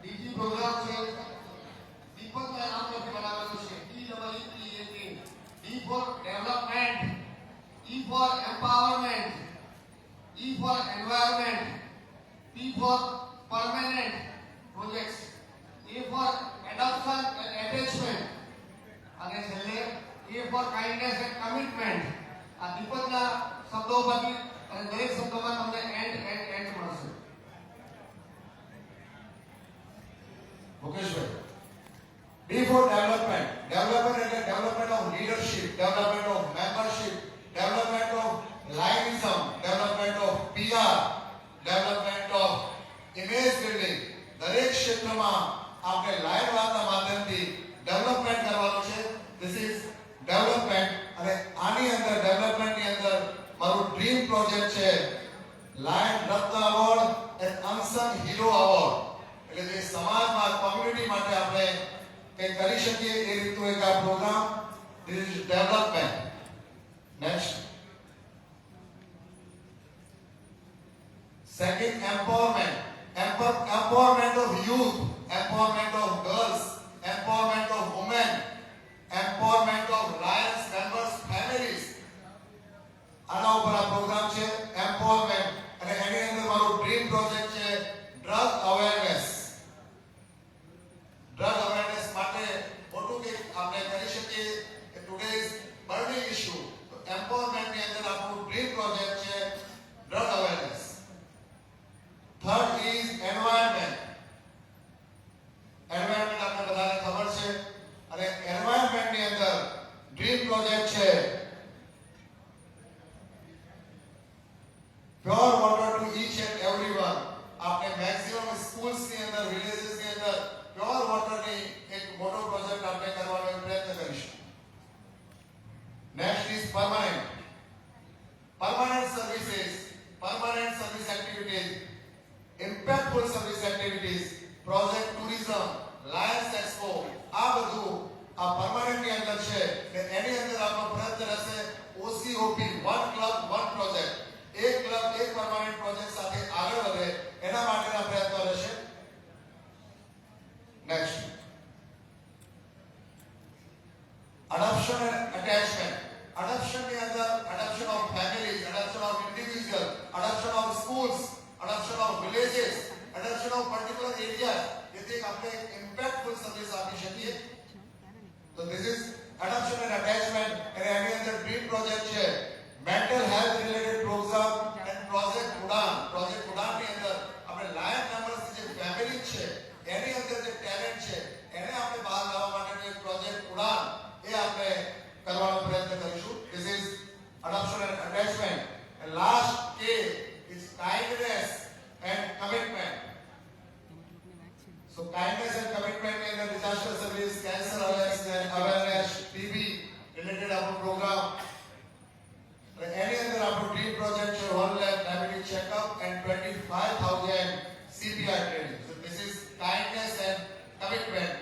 DG program છે દીપકભાઈ નામ લખી બનાવેલું છે DEEP D for development, E for empowerment, E for environment, P for permanent projects, A for adoption and attachment, અને છેલ્લે A for kindness and commitment. આ દીપકના શબ્દો પરથી અને દરેક શબ્દોમાં તમને એન્ડ મળશે. મુકેશભાઈ, D for development. Development એટલે development of leadership, development of membership, development of lionism, development of PR, development of image building. દરેક ક્ષેત્રમાં આપણે લાઈન વાતના માધ્યમથી ડેવલપમેન્ટ કરવાનું છે. This is development. અને આની અંદર ડેવલપમેન્ટની અંદર મારું ડ્રીમ પ્રોજેક્ટ છે lion Ratna award and unsung hero award. એટલે જે સમાજમાં કોમ્યુનિટી માટે આપણે કંઈ કરી શકીએ એ રીતનો એક આ programme. This is development. Next. Second, empowerment. Empowerment of youth, empowerment of girls, empowerment of women, empowerment of Lions members families. આના ઉપર આ પ્રોગ્રામ છે empowerment. અને એની અંદર મારો ડ્રીમ પ્રોજેક્ટ છે ડ્રગ અવેરનેસ. ડ્રગ અવેરનેસ માટે મોટું કે આપણે કરી શકીએ કે ટુડે ઇઝ બર્નિંગ ઇશ્યુ. તો એમ્પાવરમેન્ટ ની અંદર આપણું ડ્રીમ પ્રોજેક્ટ છે drug awareness. Third is environment. Environment આપણે બધાને ખબર છે અને એન્વાયરમેન્ટ ની અંદર ડ્રીમ પ્રોજેક્ટ છે pure water to each and everyone. આપણે મેક્સિમમ સ્કૂલ્સ ની અંદર વિલેજીસ ની અંદર પ્યોર વોટર ની એક મોટો પ્રોજેક્ટ આપણે કરવાનો પ્રયત્ન કરીશું. Next is permanent. Permanent services, permanent service activities, impactful service activities, project tourism, Lions expo, આ બધું આ પરમાનન્ટ ની અંદર છે કે એની અંદર આપણો પ્રયત્ન રહેશે OCOP, one club one project. એક ક્લબ એક પરમાનન્ટ પ્રોજેક્ટ સાથે આગળ વધે એના માટેના પ્રયત્નો રહેશે. Next, adoption and attachment. Adoption ની અંદર adoption of families, adoption of individual, adoption of schools, adoption of villages, adoption of particular areas. જેથી આપણે impactful સર્વિસ આપી શકીએ. તો this is adoption and attachment. અને એની અંદર ડ્રીમ પ્રોજેક્ટ છે mental health related program and project ઉડાન. Project ઉડાન ની અંદર આપણે લાયન મેમ્બર્સ જે ફેમિલી છે એની અંદર જે ટેલેન્ટ છે એને આપણે બહાર લાવવા માટેનો એક પ્રોજેક્ટ ઉડાન એ આપણે કરવાનો પ્રયત્ન કરીશું. This is adoption and attachment. And last K is kindness and commitment. So kindness and commitment ની અંદર disaster service, cancer awareness, TB related આપણો પ્રોગ્રામ. અને એની અંદર આપણો ડ્રીમ પ્રોજેક્ટ છે 1 lakh diabetes checkup and 25,000 CPR training. So this is kindness and commitment.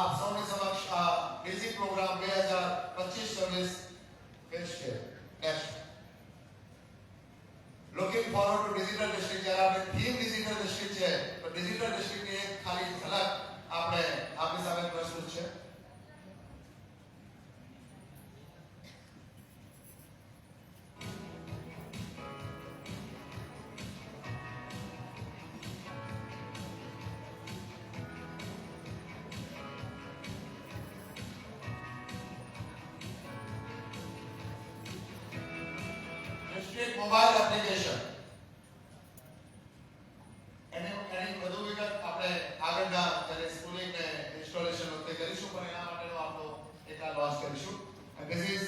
આપ સૌની સમક્ષ આ બેઝિક પ્રોગ્રામ 2025-26 પેશ છે. Next, looking forward to digital district. જ્યારે આપણે થીમ ડિજિટલ ડિસ્ટ્રિક્ટ છે તો ડિજિટલ ડિસ્ટ્રિક્ટની એક ખાલી ઝલક આપણે આપણી સામે પ્રસ્તુત છે. district mobile application. એની વધુ વિગત આપણે આગળના જ્યારે સ્કૂલિંગ ને ઇન્સ્ટોલેશન વખતે કરીશું પણ એના માટેનો આપણો એક આ લોન્ચ કરીશું. And this is